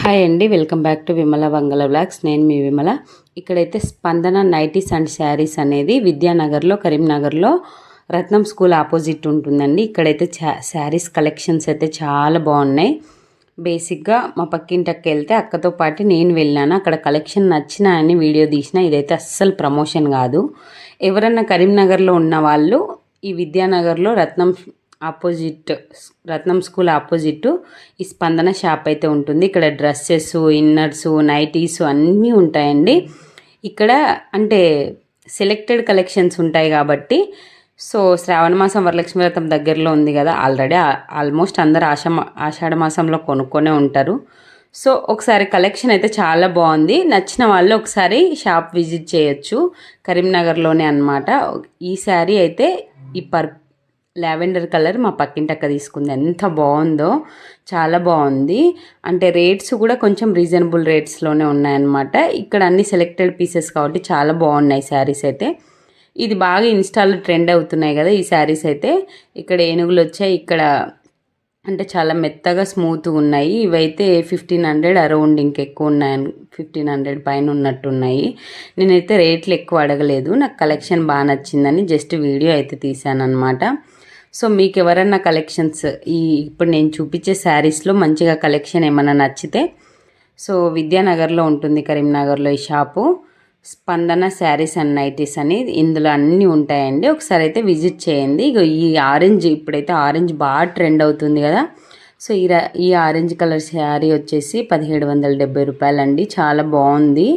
Hi అండి, welcome back to Vimala Vangala blogs. నేను మీ విమల. ఇక్కడైతే స్పందన నైటీస్ అండ్ శారీస్ అనేది విద్యానగర్లో, కరీంనగర్లో రత్నం స్కూల్ ఆపోజిట్ ఉంటుందండి. ఇక్కడైతే శారీస్ కలెక్షన్స్ అయితే చాలా బాగున్నాయి. బేసిక్గా మా పక్కింటకి వెళ్తే అక్కతో పాటు నేను వెళ్ళాను. అక్కడ కలెక్షన్ నచ్చినా అని వీడియో తీసిన. ఇదైతే అస్సలు ప్రమోషన్ కాదు. ఎవరన్నా కరీంనగర్లో ఉన్న వాళ్ళు ఈ విద్యానగర్లో రత్నం స్కూల్ ఆపోజిట్ ఈ స్పందన షాప్ అయితే ఉంటుంది. ఇక్కడ డ్రెస్సెస్, ఇన్నర్స్, నైటీస్ అన్నీ ఉంటాయండి. ఇక్కడ అంటే సెలెక్టెడ్ కలెక్షన్స్ ఉంటాయి కాబట్టి శ్రావణ మాసం వరలక్ష్మి వ్రతం దగ్గరలో ఉంది కదా, ఆల్రెడీ ఆల్మోస్ట్ అందరు ఆషాఢ మాసంలో కొనుక్కొనే ఉంటారు. ఒకసారి కలెక్షన్ అయితే చాలా బాగుంది. నచ్చిన వాళ్ళు ఒకసారి షాప్ విజిట్ చేయొచ్చు. కరీంనగర్లోనే అన్నమాట. ఈ శారీ అయితే ఈ లావెండర్ కలర్ మా పక్కింటక్క తీసుకుంది. ఎంత బాగుందో, చాలా బాగుంది. అంటే రేట్స్ కూడా కొంచెం రీజనబుల్ రేట్స్లోనే ఉన్నాయన్నమాట. ఇక్కడ అన్ని సెలెక్టెడ్ పీసెస్ కాబట్టి చాలా బాగున్నాయి శారీస్ అయితే. ఇది బాగా ఇన్స్టాలో ట్రెండ్ అవుతున్నాయి కదా ఈ శారీస్ అయితే. ఇక్కడ ఏనుగులు వచ్చాయి. ఇక్కడ అంటే చాలా మెత్తగా స్మూత్గా ఉన్నాయి. ఇవైతే 1500 అరౌండ్, ఇంకెక్కువ ఉన్నాయి, 1500 పైన ఉన్నట్టున్నాయి. నేనైతే రేట్లు ఎక్కువ అడగలేదు. నాకు కలెక్షన్ బాగా నచ్చిందని జస్ట్ వీడియో అయితే తీసాను అనమాట. మీకు ఎవరన్నా కలెక్షన్స్ ఇప్పుడు నేను చూపించే శారీస్లో మంచిగా కలెక్షన్ ఏమన్నా నచ్చితే విద్యానగర్లో ఉంటుంది, కరీంనగర్లో ఈ షాపు. స్పందన శారీస్ అండ్ నైటీస్ అని ఇందులో అన్నీ ఉంటాయండి. ఒకసారి అయితే విజిట్ చేయండి. ఈ ఆరెంజ్, ఇప్పుడైతే ఆరెంజ్ బాగా ట్రెండ్ అవుతుంది కదా. ఈ ఆరెంజ్ కలర్ శారీ వచ్చేసి 1770 రూపాయలండి. చాలా బాగుంది.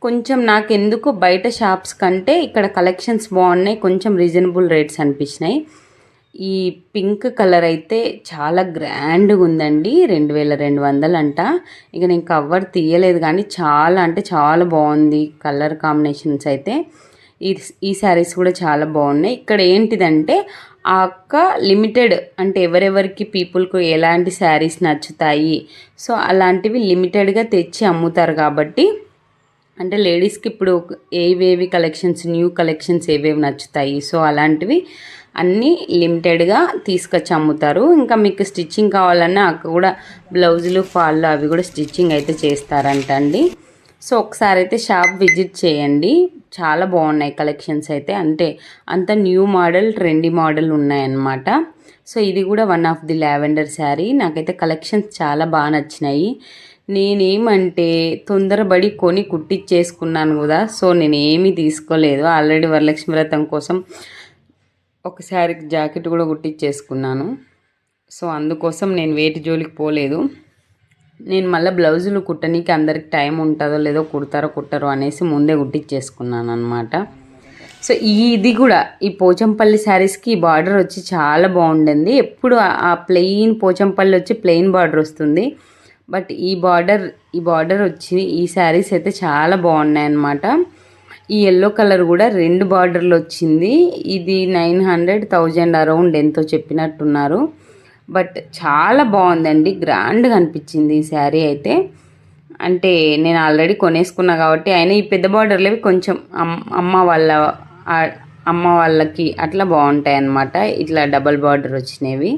కొంచెం నాకెందుకు బయట షాప్స్ కంటే ఇక్కడ కలెక్షన్స్ బాగున్నాయి, కొంచెం రీజనబుల్ రేట్స్ అనిపించినాయి. ఈ పింక్ కలర్ అయితే చాలా గ్రాండ్గా ఉందండి. 2200 అంట. ఇక నేను కవర్ తీయలేదు కానీ చాలా అంటే చాలా బాగుంది కలర్ కాంబినేషన్స్ అయితే. ఈ శారీస్ కూడా చాలా బాగున్నాయి. ఇక్కడ ఏంటిదంటే ఆ అక్క లిమిటెడ్, అంటే ఎవరెవరికి పీపుల్కు ఎలాంటి శారీస్ నచ్చుతాయి అలాంటివి లిమిటెడ్గా తెచ్చి అమ్ముతారు కాబట్టి, అంటే లేడీస్కి ఇప్పుడు ఏవేవి కలెక్షన్స్, న్యూ కలెక్షన్స్ ఏవేవి నచ్చుతాయి అలాంటివి అన్నీ లిమిటెడ్గా తీసుకొచ్చి అమ్ముతారు. ఇంకా మీకు స్టిచ్చింగ్ కావాలన్నా అక్కడ కూడా బ్లౌజులు, ఫాళ్ళు అవి కూడా స్టిచ్చింగ్ అయితే చేస్తారంట అండి. ఒకసారి అయితే షాప్ విజిట్ చేయండి. చాలా బాగున్నాయి కలెక్షన్స్ అయితే. అంటే అంత న్యూ మోడల్, ట్రెండీ మోడల్ ఉన్నాయన్నమాట. ఇది కూడా one of the lavender sari. నాకైతే కలెక్షన్స్ చాలా బాగా నచ్చినాయి. నేనేమంటే తొందరపడి కొని కుట్టించేసుకున్నాను కదా, నేనేమీ తీసుకోలేదు. ఆల్రెడీ వరలక్ష్మి వ్రతం కోసం ఒకసారి జాకెట్ కూడా కుట్టించేసుకున్నాను. అందుకోసం నేను వేటి జోలికి పోలేదు. నేను మళ్ళీ బ్లౌజులు కుట్టనీకి అందరికి టైం ఉంటుందో లేదో, కుడతారో కుట్టరో అనేసి ముందే కుట్టించేసుకున్నాను అనమాట. ఇది కూడా ఈ పోచంపల్లి శారీస్కి ఈ బార్డర్ వచ్చి చాలా బాగుండింది. ఎప్పుడు ఆ ప్లెయిన్ పోచంపల్లి వచ్చి ప్లెయిన్ బార్డర్ వస్తుంది. బట్ ఈ బార్డర్ వచ్చి ఈ శారీస్ అయితే చాలా బాగున్నాయి అన్నమాట. ఈ ఎల్లో కలర్ కూడా 2 బార్డర్లు వచ్చింది. ఇది 900-1000 అరౌండ్ ఎంతో చెప్పినట్టున్నారు. బట్ చాలా బాగుందండి, గ్రాండ్గా అనిపించింది ఈ శారీ అయితే. అంటే నేను ఆల్రెడీ కొనేసుకున్నా కాబట్టి, అయినా ఈ పెద్ద బార్డర్లు కొంచెం అమ్మ వాళ్ళకి అట్లా బాగుంటాయి అన్నమాట. ఇట్లా డబల్ బార్డర్ వచ్చినవి.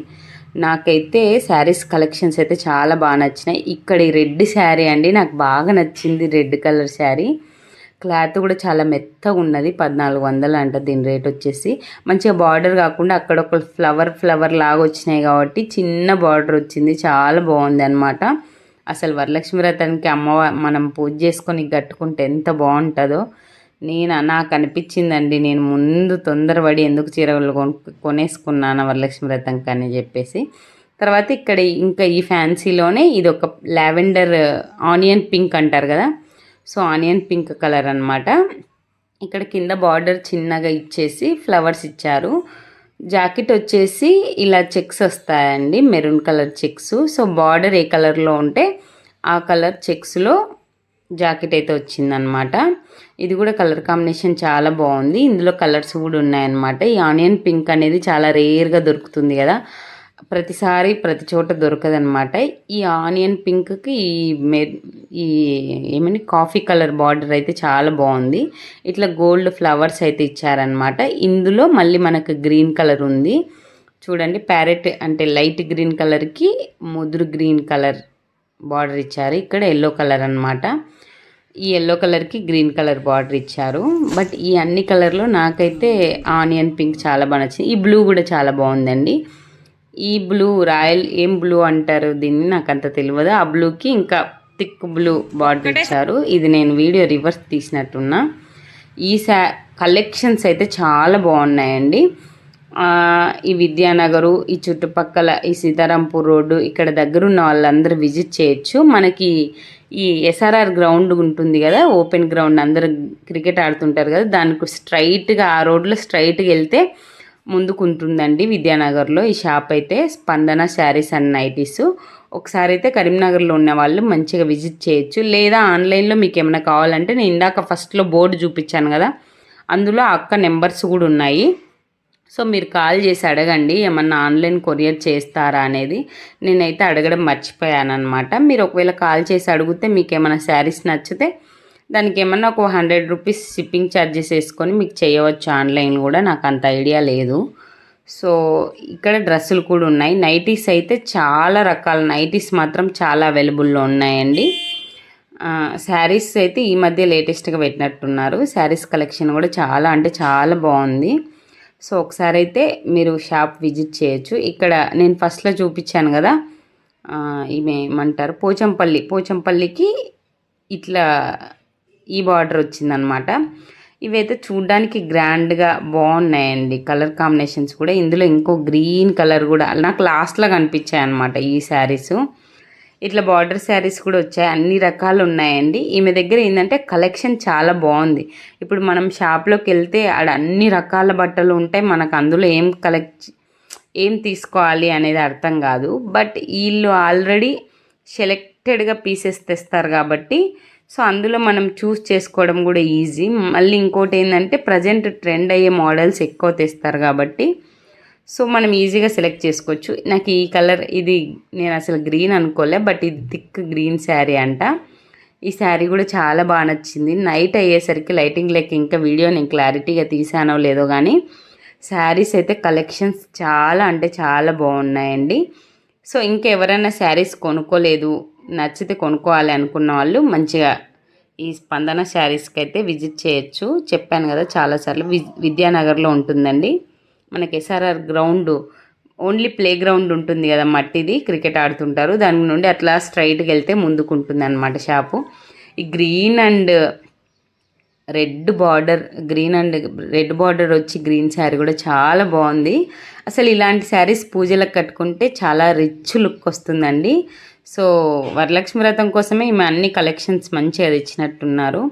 నాకైతే శారీస్ కలెక్షన్స్ అయితే చాలా బాగా నచ్చినాయి. ఇక్కడ ఈ రెడ్ శారీ అండి నాకు బాగా నచ్చింది. రెడ్ కలర్ శారీ క్లాత్ కూడా చాలా మెత్తగా ఉన్నది. 1400 అంట దీని రేట్ వచ్చేసి. మంచిగా బార్డర్ కాకుండా అక్కడ ఒక ఫ్లవర్ లాగా వచ్చినాయి కాబట్టి చిన్న బార్డర్ వచ్చింది. చాలా బాగుంది అనమాట. అసలు వరలక్ష్మి వ్రతానికి మనం పూజ చేసుకొని కట్టుకుంటే ఎంత బాగుంటుందో నాకు అనిపించిందండి. నేను ముందు తొందరపడి ఎందుకు చీరలు కొనేసుకున్నాను వరలక్ష్మి వ్రతంకి అని చెప్పేసి. తర్వాత ఇక్కడ ఇంకా ఈ ఫ్యాన్సీలోనే ఇది ఒక లావెండర్ ఆనియన్ పింక్ అంటారు కదా, ఆనియన్ పింక్ కలర్ అనమాట. ఇక్కడ కింద బార్డర్ చిన్నగా ఇచ్చేసి ఫ్లవర్స్ ఇచ్చారు. జాకెట్ వచ్చేసి ఇలా చెక్స్ వస్తాయండి, మెరూన్ కలర్ చెక్స్. బార్డర్ ఏ కలర్లో ఉంటే ఆ కలర్ చెక్స్లో జాకెట్ అయితే వచ్చిందనమాట. ఇది కూడా కలర్ కాంబినేషన్ చాలా బాగుంది. ఇందులో కలర్స్ కూడా ఉన్నాయన్నమాట. ఈ ఆనియన్ పింక్ అనేది చాలా రేర్గా దొరుకుతుంది కదా, ప్రతిసారి ప్రతి చోట దొరకదనమాట. ఈ ఆనియన్ పింక్కి ఈ ఏమని కాఫీ కలర్ బార్డర్ అయితే చాలా బాగుంది. ఇట్లా గోల్డ్ ఫ్లవర్స్ అయితే ఇచ్చారనమాట. ఇందులో మళ్ళీ మనకు గ్రీన్ కలర్ ఉంది చూడండి. ప్యారెట్ అంటే లైట్ గ్రీన్ కలర్కి ముదురు గ్రీన్ కలర్ బార్డర్ ఇచ్చారు. ఇక్కడ ఎల్లో కలర్ అనమాట. ఈ ఎల్లో కలర్కి గ్రీన్ కలర్ బార్డర్ ఇచ్చారు. బట్ ఈ అన్ని కలర్లో నాకైతే ఆనియన్ పింక్ చాలా బాగా నచ్చింది. ఈ బ్లూ కూడా చాలా బాగుందండి. ఈ బ్లూ రాయల్ ఏం బ్లూ అంటారు దీన్ని, నాకు అంత తెలియదు. ఆ బ్లూకి ఇంకా థిక్ బ్లూ బార్డర్ ఇచ్చారు. ఇది నేను వీడియో రివర్స్ తీసినట్టున్నా. ఈ కలెక్షన్స్ అయితే చాలా బాగున్నాయండి. ఈ విద్యానగరు, ఈ చుట్టుపక్కల ఈ సీతారాంపూర్ రోడ్డు ఇక్కడ దగ్గర ఉన్న వాళ్ళందరూ విజిట్ చేయొచ్చు. మనకి ఈ ఎస్ఆర్ఆర్ గ్రౌండ్ ఉంటుంది కదా, ఓపెన్ గ్రౌండ్, అందరూ క్రికెట్ ఆడుతుంటారు కదా, దానికి స్ట్రైట్గా ఆ రోడ్లో స్ట్రైట్గా వెళ్తే ముందుకు ఉంటుందండి విద్యానగర్లో ఈ షాప్ అయితే. స్పందన శారీస్ అండ్ నైటీస్. ఒకసారి అయితే కరీంనగర్లో ఉన్న వాళ్ళు మంచిగా విజిట్ చేయొచ్చు. లేదా ఆన్లైన్లో మీకు ఏమైనా కావాలంటే నేను ఇందాక ఫస్ట్లో బోర్డు చూపించాను కదా, అందులో అక్క నెంబర్స్ కూడా ఉన్నాయి. సో మీరు కాల్ చేసి అడగండి ఏమన్నా ఆన్లైన్ కొరియర్ చేస్తారా అనేది. నేనైతే అడగడం మర్చిపోయాను అనమాట. మీరు ఒకవేళ కాల్ చేసి అడిగితే మీకు ఏమైనా శారీస్ నచ్చితే దానికి ఏమన్నా ఒక 100 రూపీస్ షిప్పింగ్ ఛార్జెస్ వేసుకొని మీకు చేయవచ్చు ఆన్లైన్ కూడా. నాకు అంత ఐడియా లేదు. సో ఇక్కడ డ్రెస్సులు కూడా ఉన్నాయి. నైటీస్ అయితే చాలా రకాల నైటీస్ మాత్రం చాలా అవైలబుల్లో ఉన్నాయండి. శారీస్ అయితే ఈ మధ్య లేటెస్ట్గా పెట్టినట్టున్నారు. శారీస్ కలెక్షన్ కూడా చాలా అంటే చాలా బాగుంది. సో ఒకసారి అయితే మీరు షాప్ విజిట్ చేయొచ్చు. ఇక్కడ నేను ఫస్ట్లో చూపించాను కదా, ఈమె ఏమంటారు పోచంపల్లికి ఇట్లా ఈ బార్డర్ వచ్చిందనమాట. ఇవైతే చూడ్డానికి గ్రాండ్గా బాగున్నాయండి. కలర్ కాంబినేషన్స్ కూడా. ఇందులో ఇంకో గ్రీన్ కలర్ కూడా నాకు లాస్ట్లో కనిపించాయి అనమాట ఈ శారీస్. ఇట్లా బార్డర్ శారీస్ కూడా వచ్చాయి. అన్ని రకాలు ఉన్నాయండి. ఈమె దగ్గర ఏంటంటే కలెక్షన్ చాలా బాగుంది. ఇప్పుడు మనం షాప్లోకి వెళ్తే ఆడ అన్ని రకాల బట్టలు ఉంటాయి. మనకు అందులో ఏం తీసుకోవాలి అనేది అర్థం కాదు. బట్ వీళ్ళు ఆల్రెడీ సెలెక్టెడ్గా పీసెస్ తెస్తారు కాబట్టి సో అందులో మనం చూస్ చేసుకోవడం కూడా ఈజీ. మళ్ళీ ఇంకోటి ఏంటంటే ప్రజెంట్ ట్రెండ్ అయ్యే మోడల్స్ ఎక్కువ తెస్తారు కాబట్టి సో మనం ఈజీగా సెలెక్ట్ చేసుకోవచ్చు. నాకు ఈ కలర్ ఇది నేను అసలు గ్రీన్ అనుకోలే, బట్ ఇది థిక్ గ్రీన్ శారీ అంట. ఈ శారీ కూడా చాలా బాగా నచ్చింది. నైట్ అయ్యేసరికి లైటింగ్ లేక ఇంకా వీడియో నేను క్లారిటీగా తీసానో లేదో కానీ శారీస్ అయితే కలెక్షన్స్ చాలా అంటే చాలా బాగున్నాయండి. సో ఇంకెవరైనా శారీస్ కొనుక్కోలేదు, నచ్చితే కొనుక్కోవాలి అనుకున్న వాళ్ళు మంచిగా ఈ స్పందన శారీస్కి అయితే విజిట్ చేయొచ్చు. చెప్పాను కదా చాలాసార్లు విద్యానగర్లో ఉంటుందండి. మనకి SRR ground only play ground ఉంటుంది కదా, మట్టిది, క్రికెట్ ఆడుతుంటారు. దాని నుండి అట్లా స్ట్రైట్గా వెళ్తే ముందుకు ఉంటుంది అనమాట షాపు. ఈ గ్రీన్ అండ్ రెడ్ బార్డర్ వచ్చి గ్రీన్ శారీ కూడా చాలా బాగుంది. అసలు ఇలాంటి శారీస్ పూజలకు కట్టుకుంటే చాలా రిచ్ లుక్ వస్తుందండి. సో వరలక్ష్మి వ్రతం కోసమే ఈమె అన్ని కలెక్షన్స్ మంచిగా తెచ్చినట్టున్నారు.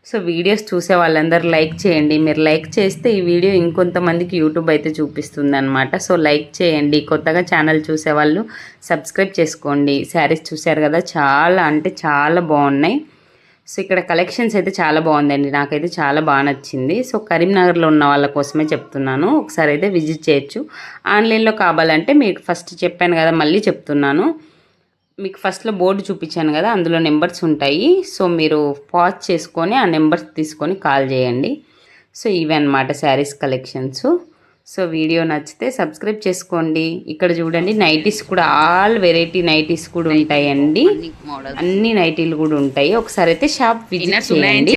సో వీడియోస్ చూసే వాళ్ళందరూ లైక్ చేయండి. మీరు లైక్ చేస్తే ఈ వీడియో ఇంకొంతమందికి యూట్యూబ్ అయితే చూపిస్తుంది అనమాట. సో లైక్ చేయండి. కొత్తగా ఛానల్ చూసేవాళ్ళు సబ్స్క్రైబ్ చేసుకోండి. శారీస్ చూశారు కదా, చాలా అంటే చాలా బాగున్నాయి. సో ఇక్కడ కలెక్షన్స్ అయితే చాలా బాగుందండి. నాకైతే చాలా బాగా నచ్చింది. సో కరీంనగర్లో ఉన్న వాళ్ళ కోసమే చెప్తున్నాను. ఒకసారి అయితే విజిట్ చేయొచ్చు. ఆన్లైన్లో కావాలంటే మీకు ఫస్ట్ చెప్పాను కదా, మళ్ళీ చెప్తున్నాను. మీకు ఫస్ట్లో బోర్డు చూపించాను కదా, అందులో నెంబర్స్ ఉంటాయి. సో మీరు పాజ్ చేసుకొని ఆ నెంబర్స్ తీసుకొని కాల్ చేయండి. సో ఇవి అన్నమాట శారీస్ కలెక్షన్స్. సో వీడియో నచ్చితే సబ్స్క్రైబ్ చేసుకోండి. ఇక్కడ చూడండి నైటీస్ కూడా ఆల్ వెరైటీ నైటీస్ కూడా ఉంటాయండి. అన్ని నైటీలు కూడా ఉంటాయి. ఒకసారి అయితే షాప్ విజిట్ చేయండి.